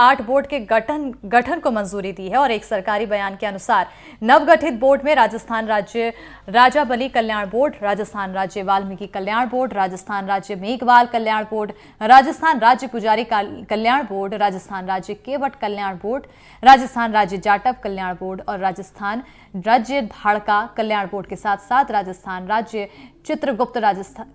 8 board के गठन को मंजूरी दी है और एक सरकारी बयान के अनुसार नवगठित बोर्ड में राजस्थान राज्य राजा बलि कल्याण बोर्ड, राजस्थान राज्य वाल्मीकि कल्याण बोर्ड, राजस्थान राज्य मेघवाल कल्याण बोर्ड, राजस्थान राज्य पुजारी कल्याण बोर्ड, राजस्थान राज्य केवट कल्याण बोर्ड, राजस्थान राज्य जाटव कल्याण बोर्ड और राजस्थान राज्य धाड़का कल्याण बोर्ड के साथ साथ राजस्थान राज्य चित्रगुप्त राजस्थान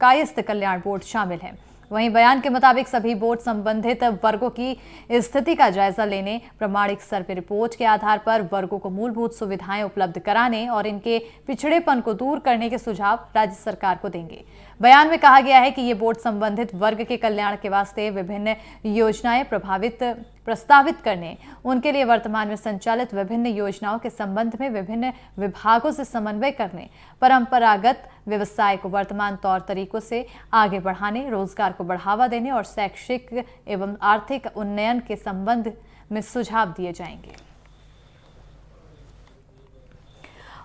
कायस्थ कल्याण बोर्ड शामिल है। वहीं बयान के मुताबिक सभी बोर्ड संबंधित वर्गों की स्थिति का जायजा लेने, प्रामाणिक सर्वे रिपोर्ट के आधार पर वर्गों को मूलभूत सुविधाएं उपलब्ध कराने और इनके पिछड़ेपन को दूर करने के सुझाव राज्य सरकार को देंगे। बयान में कहा गया है कि ये बोर्ड संबंधित वर्ग के कल्याण के वास्ते विभिन्न योजनाएं प्रस्तावित करने, उनके लिए वर्तमान में संचालित विभिन्न योजनाओं के संबंध में विभिन्न विभागों से समन्वय करने, परंपरागत व्यवसाय को वर्तमान तौर तरीकों से आगे बढ़ाने, रोजगार को बढ़ावा देने और शैक्षिक एवं आर्थिक उन्नयन के संबंध में सुझाव दिए जाएंगे।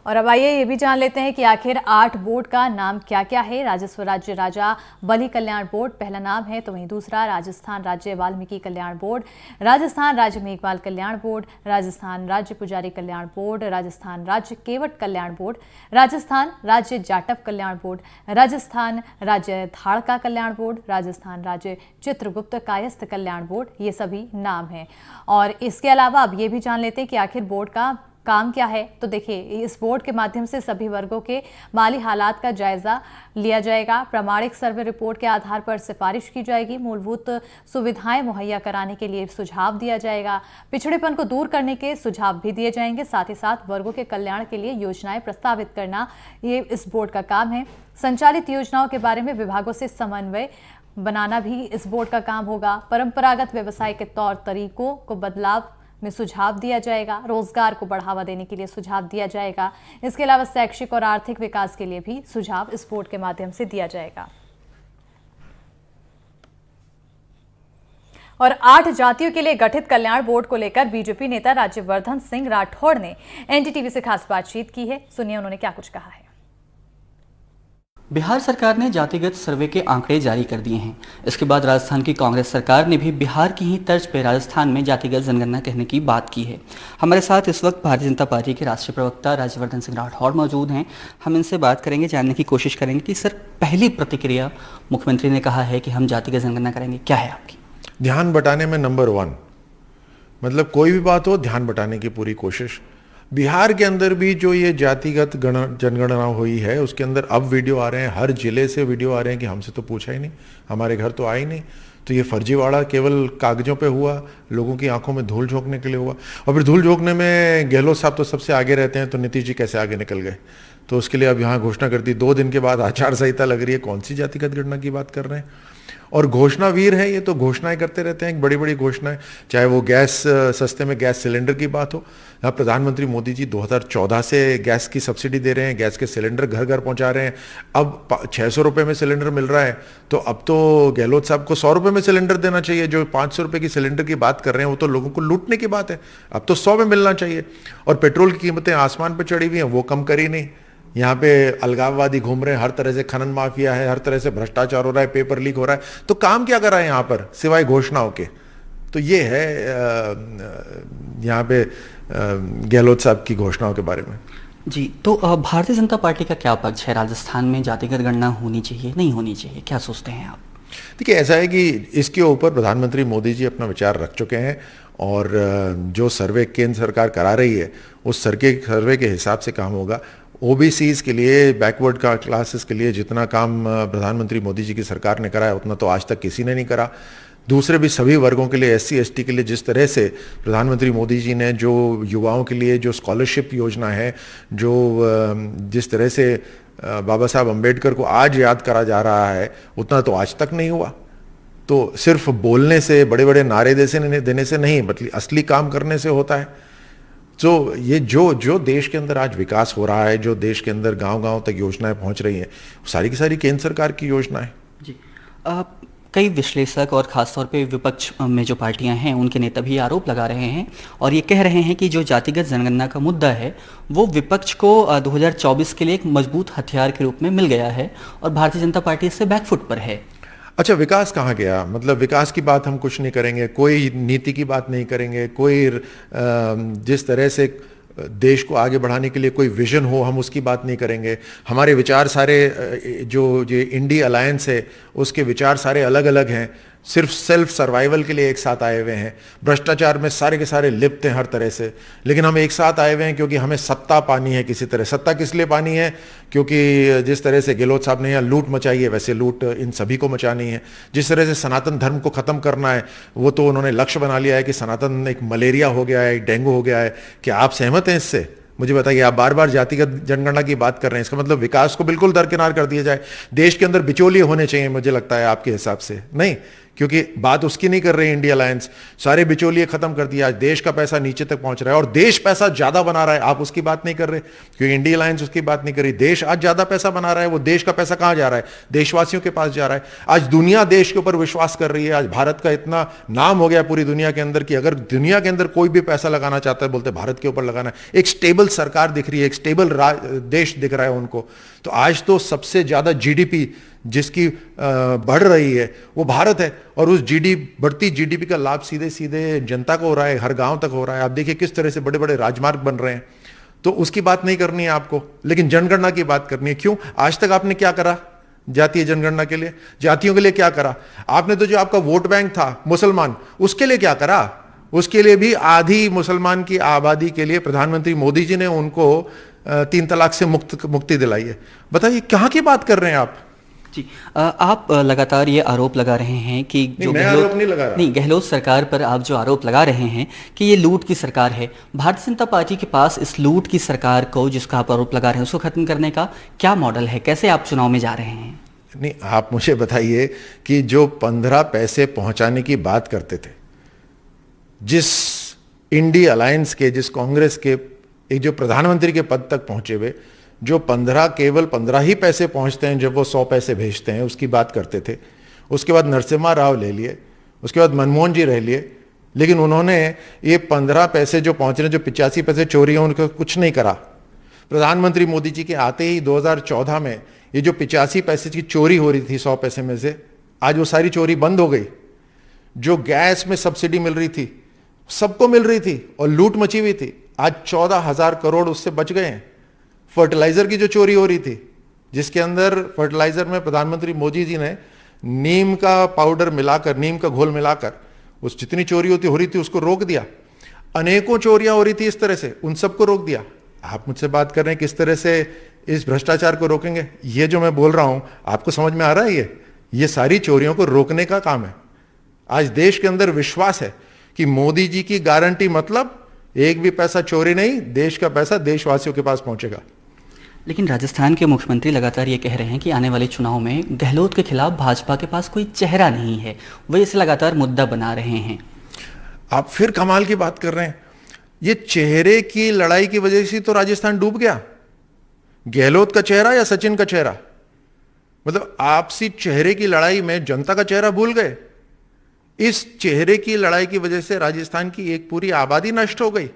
और अब आइए ये भी जान लेते हैं कि आखिर 8 बोर्ड का नाम क्या क्या है। राजस्व राज्य राजा बलि कल्याण बोर्ड पहला नाम है, तो वहीं दूसरा राजस्थान राज्य वाल्मीकि कल्याण बोर्ड, राजस्थान राज्य मेघवाल कल्याण बोर्ड, राजस्थान राज्य पुजारी कल्याण बोर्ड, राजस्थान राज्य केवट कल्याण बोर्ड, राजस्थान राज्य जाटव कल्याण बोर्ड, राजस्थान राज्य धाड़का कल्याण बोर्ड, राजस्थान राज्य चित्रगुप्त कायस्थ कल्याण बोर्ड, ये सभी नाम हैं। और इसके अलावा अब ये भी जान लेते हैं कि आखिर बोर्ड का काम क्या है। तो देखिए, इस बोर्ड के माध्यम से सभी वर्गों के माली हालात का जायजा लिया जाएगा, प्रामाणिक सर्वे रिपोर्ट के आधार पर सिफारिश की जाएगी, मूलभूत सुविधाएं मुहैया कराने के लिए सुझाव दिया जाएगा, पिछड़ेपन को दूर करने के सुझाव भी दिए जाएंगे, साथ ही साथ वर्गों के कल्याण के लिए योजनाएं प्रस्तावित करना ये इस बोर्ड का काम है। संचालित योजनाओं के बारे में विभागों से समन्वय बनाना भी इस बोर्ड का काम होगा। परंपरागत व्यवसाय के तौर तरीकों को बदलाव में सुझाव दिया जाएगा, रोजगार को बढ़ावा देने के लिए सुझाव दिया जाएगा। इसके अलावा शैक्षिक और आर्थिक विकास के लिए भी सुझाव इस बोर्ड के माध्यम से दिया जाएगा। और 8 जातियों के लिए गठित कल्याण बोर्ड को लेकर बीजेपी नेता राज्यवर्धन सिंह राठौड़ ने एनडीटीवी से खास बातचीत की है। सुनिए उन्होंने क्या कुछ कहा है। बिहार सरकार ने जातिगत सर्वे के आंकड़े जारी कर दिए हैं। इसके बाद राजस्थान की कांग्रेस सरकार ने भी बिहार की ही तर्ज पर राजस्थान में जातिगत जनगणना कहने की बात की है। हमारे साथ इस वक्त भारतीय जनता पार्टी के राष्ट्रीय प्रवक्ता राज्यवर्धन सिंह राठौड़ मौजूद हैं। हम इनसे बात करेंगे, जानने की कोशिश करेंगे कि सर, पहली प्रतिक्रिया, मुख्यमंत्री ने कहा है कि हम जातिगत जनगणना करेंगे, क्या है आपकी? ध्यान बटाने में नंबर 1, मतलब कोई भी बात हो ध्यान बटाने की पूरी कोशिश। बिहार के अंदर भी जो ये जातिगत जनगणना हुई है उसके अंदर अब वीडियो आ रहे हैं, हर जिले से वीडियो आ रहे हैं कि हमसे तो पूछा ही नहीं, हमारे घर तो आई नहीं। तो ये फर्जीवाड़ा केवल कागजों पे हुआ, लोगों की आंखों में धूल झोंकने के लिए हुआ। और फिर धूल झोंकने में गहलोत साहब तो सबसे आगे रहते हैं, तो नीतीश जी कैसे आगे निकल गए? तो उसके लिए अब यहाँ घोषणा कर दी। 2 दिन के बाद आचार संहिता लग रही है, कौन सी जातिगत गणना की बात कर रहे हैं? और घोषणावीर है ये, तो घोषणाएं करते रहते हैं, बड़ी बड़ी घोषणाएं, चाहे वो गैस सस्ते में गैस सिलेंडर की बात हो। यहाँ प्रधानमंत्री मोदी जी 2014 से गैस की सब्सिडी दे रहे हैं, गैस के सिलेंडर घर घर पहुंचा रहे हैं। अब 600 रुपये में सिलेंडर मिल रहा है, तो अब तो गहलोत साहब को 100 रुपये में सिलेंडर देना चाहिए। जो 500 रुपये की सिलेंडर की बात कर रहे हैं वो तो लोगों को लूटने की बात है, अब तो 100 में मिलना चाहिए। और पेट्रोल की कीमतें आसमान पर चढ़ी हुई हैं, वो कम करी नहीं। यहाँ पे अलगाववादी घूम रहे हैं, हर तरह से खनन माफिया है, हर तरह से भ्रष्टाचार हो रहा है, पेपर लीक हो रहा है। तो काम क्या कर रहा है यहाँ पर सिवाय घोषणाओं के? तो ये है यहाँ पे गहलोत साहब की घोषणाओं के बारे में। जी, तो भारतीय जनता पार्टी का क्या पक्ष है? राजस्थान में जातिगत गणना होनी चाहिए, नहीं होनी चाहिए, क्या सोचते हैं आप? देखिए, ऐसा है कि इसके ऊपर प्रधानमंत्री मोदी जी अपना विचार रख चुके हैं और जो सर्वे केंद्र सरकार करा रही है उस सर्वे के हिसाब से काम होगा। ओबीसीज के लिए, बैकवर्ड क्लासेस के लिए जितना काम प्रधानमंत्री मोदी जी की सरकार ने करा है उतना तो आज तक किसी ने नहीं करा। दूसरे भी सभी वर्गों के लिए, SC ST के लिए जिस तरह से प्रधानमंत्री मोदी जी ने जो युवाओं के लिए जो स्कॉलरशिप योजना है, जो जिस तरह से बाबा साहब अम्बेडकर को आज याद करा जा रहा है, उतना तो आज तक नहीं हुआ। तो सिर्फ बोलने से, बड़े बड़े नारे देने से नहीं, बल्कि असली काम करने से होता है। तो ये जो देश के अंदर आज विकास हो रहा है, जो देश के अंदर गांव-गांव तक योजनाएं पहुंच रही हैं, सारी की सारी केंद्र सरकार की योजना है। जी, कई विश्लेषक और खासतौर पे विपक्ष में जो पार्टियां हैं उनके नेता भी आरोप लगा रहे हैं और ये कह रहे हैं कि जो जातिगत जनगणना का मुद्दा है वो विपक्ष को 2024 के लिए एक मजबूत हथियार के रूप में मिल गया है और भारतीय जनता पार्टी इससे बैकफुट पर है। अच्छा, विकास कहाँ गया? मतलब विकास की बात हम कुछ नहीं करेंगे, कोई नीति की बात नहीं करेंगे, कोई जिस तरह से देश को आगे बढ़ाने के लिए कोई विजन हो हम उसकी बात नहीं करेंगे। हमारे विचार सारे जो ये इंडी अलायंस है उसके विचार सारे अलग अलग हैं, सिर्फ सेल्फ सर्वाइवल के लिए एक साथ आए हुए हैं। भ्रष्टाचार में सारे के सारे लिप्त हैं हर तरह से, लेकिन हम एक साथ आए हुए हैं क्योंकि हमें सत्ता पानी है किसी तरह। सत्ता किस लिए पानी है? क्योंकि जिस तरह से गहलोत साहब ने यहाँ लूट मचाई है वैसे लूट इन सभी को मचानी है। जिस तरह से सनातन धर्म को ख़त्म करना है वो तो उन्होंने लक्ष्य बना लिया है कि सनातन एक मलेरिया हो गया है, एक डेंगू हो गया है। क्या आप सहमत हैं इससे? मुझे बताइए। आप बार बार जातिगत जनगणना की बात कर रहे हैं, इसका मतलब विकास को बिल्कुल दरकिनार कर दिया जाए। देश के अंदर बिचौलिए होने चाहिए मुझे लगता है आपके हिसाब से, नहीं? क्योंकि बात उसकी नहीं कर रही इंडिया अलायंस, सारे बिचौलिए खत्म कर दिया। आज देश का पैसा नीचे तक पहुंच रहा है और देश पैसा ज्यादा बना रहा है, आप उसकी बात नहीं कर रहे क्योंकि इंडिया अलायंस उसकी बात नहीं कर रही। देश आज ज्यादा पैसा बना रहा है, वो देश का पैसा कहां जा रहा है? देशवासियों के पास जा रहा है। आज दुनिया देश के ऊपर विश्वास कर रही है। आज भारत का इतना नाम हो गया पूरी दुनिया के अंदर कि अगर दुनिया के अंदर कोई भी पैसा लगाना चाहता है बोलते भारत के ऊपर लगाना है। एक स्टेबल सरकार दिख रही है, एक स्टेबल देश दिख रहा है उनको। तो आज तो सबसे ज्यादा जीडीपी जिसकी बढ़ रही है वो भारत है और उस बढ़ती जीडीपी का लाभ सीधे सीधे जनता को हो रहा है, हर गांव तक हो रहा है। आप देखिए किस तरह से बड़े बड़े राजमार्ग बन रहे हैं। तो उसकी बात नहीं करनी है आपको, लेकिन जनगणना की बात करनी है। क्यों? आज तक आपने क्या करा जातीय जनगणना के लिए? जातियों के लिए क्या करा आपने? तो जो आपका वोट बैंक था मुसलमान, उसके लिए क्या करा? उसके लिए भी आधी मुसलमान की आबादी के लिए प्रधानमंत्री मोदी जी ने उनको 3 तलाक से मुक्ति दिलाई है। बताइए कहां की बात कर रहे हैं आप? जी, आप लगातार ये आरोप लगा रहे हैं कि जो आरोप नहीं लगा रहा। नहीं, गहलोत सरकार पर आप जो आरोप लगा रहे हैं कि ये लूट की सरकार है। भारतीय जनता पार्टी के पास इस लूट की सरकार को, जिसका आप आरोप लगा रहे हैं, उसको खत्म करने का क्या मॉडल है? कैसे आप चुनाव में जा रहे हैं? नहीं, आप मुझे बताइए कि जो 15 पैसे पहुंचाने की बात करते थे, जिस इंडी अलायंस के, जिस कांग्रेस के एक जो प्रधानमंत्री के पद तक पहुंचे हुए, जो केवल 15 ही पैसे पहुंचते हैं जब वो 100 पैसे भेजते हैं, उसकी बात करते थे। उसके बाद नरसिम्हा राव ले लिए, उसके बाद मनमोहन जी रह लिए, लेकिन उन्होंने ये 15 पैसे जो पहुंच रहे हैं, जो 85 पैसे चोरी हैं, उनको कुछ नहीं करा। प्रधानमंत्री मोदी जी के आते ही 2014 में ये जो 85 पैसे की चोरी हो रही थी 100 पैसे में से, आज वो सारी चोरी बंद हो गई। जो गैस में सब्सिडी मिल रही थी सबको मिल रही थी और लूट मची हुई थी, आज 14,000 करोड़ उससे बच गए हैं। फर्टिलाइजर की जो चोरी हो रही थी, जिसके अंदर फर्टिलाइजर में प्रधानमंत्री मोदी जी ने नीम का पाउडर मिलाकर, नीम का घोल मिलाकर, उस जितनी चोरी हो रही थी उसको रोक दिया। अनेकों चोरियां हो रही थी इस तरह से, उन सबको रोक दिया। आप मुझसे बात कर रहे हैं किस तरह से इस भ्रष्टाचार को रोकेंगे? ये जो मैं बोल रहा हूं आपको समझ में आ रहा है? ये सारी चोरियों को रोकने का काम है। आज देश के अंदर विश्वास है कि मोदी जी की गारंटी मतलब एक भी पैसा चोरी नहीं, देश का पैसा देशवासियों के पास पहुंचेगा। लेकिन राजस्थान के मुख्यमंत्री लगातार ये कह रहे हैं कि आने वाले चुनाव में गहलोत के खिलाफ भाजपा के पास कोई चेहरा नहीं है, वे इसे लगातार मुद्दा बना रहे हैं। आप फिर कमाल की बात कर रहे हैं। ये चेहरे की लड़ाई की वजह से तो राजस्थान डूब गया। गहलोत का चेहरा या सचिन का चेहरा? मतलब आपसी चेहरे की लड़ाई में जनता का चेहरा भूल गए। इस चेहरे की लड़ाई की वजह से राजस्थान की एक पूरी आबादी नष्ट हो गई।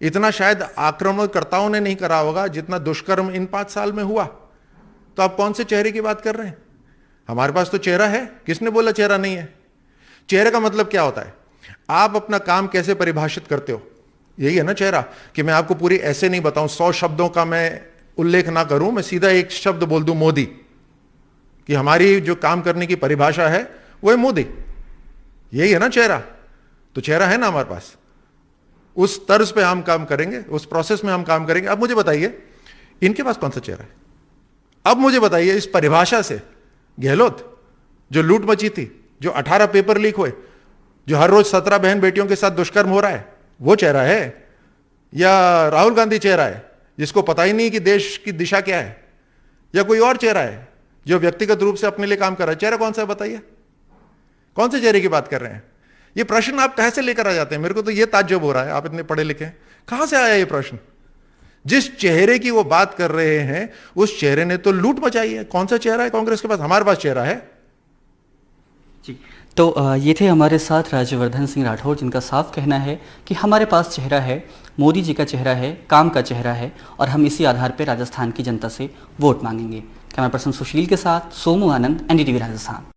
इतना शायद आक्रमणकर्ताओं ने नहीं करा होगा जितना दुष्कर्म इन 5 साल में हुआ। तो आप कौन से चेहरे की बात कर रहे हैं? हमारे पास तो चेहरा है। किसने बोला चेहरा नहीं है? चेहरे का मतलब क्या होता है? आप अपना काम कैसे परिभाषित करते हो, यही है ना चेहरा। कि मैं आपको पूरी ऐसे नहीं बताऊं, 100 शब्दों का मैं उल्लेख ना करूं, मैं सीधा एक शब्द बोल दूं मोदी, कि हमारी जो काम करने की परिभाषा है वो है मोदी। यही है ना चेहरा। तो चेहरा है ना हमारे पास, उस तर्ज पे हम काम करेंगे, उस प्रोसेस में हम काम करेंगे। अब मुझे बताइए इनके पास कौन सा चेहरा है? अब मुझे बताइए इस परिभाषा से गहलोत, जो लूट मची थी, जो 18 पेपर लीक हुए, जो हर रोज 17 बहन बेटियों के साथ दुष्कर्म हो रहा है, वो चेहरा है? या राहुल गांधी चेहरा है जिसको पता ही नहीं कि देश की दिशा क्या है? या कोई और चेहरा है जो व्यक्तिगत रूप से अपने लिए काम कर रहा है? चेहरा कौन सा है बताइए? कौन से चेहरे की बात कर रहे हैं? ये प्रश्न आप कहां से लेकर आ जाते हैं? मेरे को तो ये ताज्जुब हो रहा है, आप इतने पढ़े लिखे हैं, कहां से आया ये प्रश्न? जिस चेहरे की वो बात कर रहे हैं उस चेहरे ने तो लूट मचाई है। कौन सा चेहरा है कांग्रेस के पास? हमारे पास चेहरा है जी। तो ये थे हमारे साथ राज्यवर्धन सिंह राठौर, जिनका साफ कहना है कि हमारे पास चेहरा है, मोदी जी का चेहरा है, काम का चेहरा है, और हम इसी आधार पर राजस्थान की जनता से वोट मांगेंगे। कैमरा पर्सन सुशील के साथ सोमू आनंद, NDTV राजस्थान।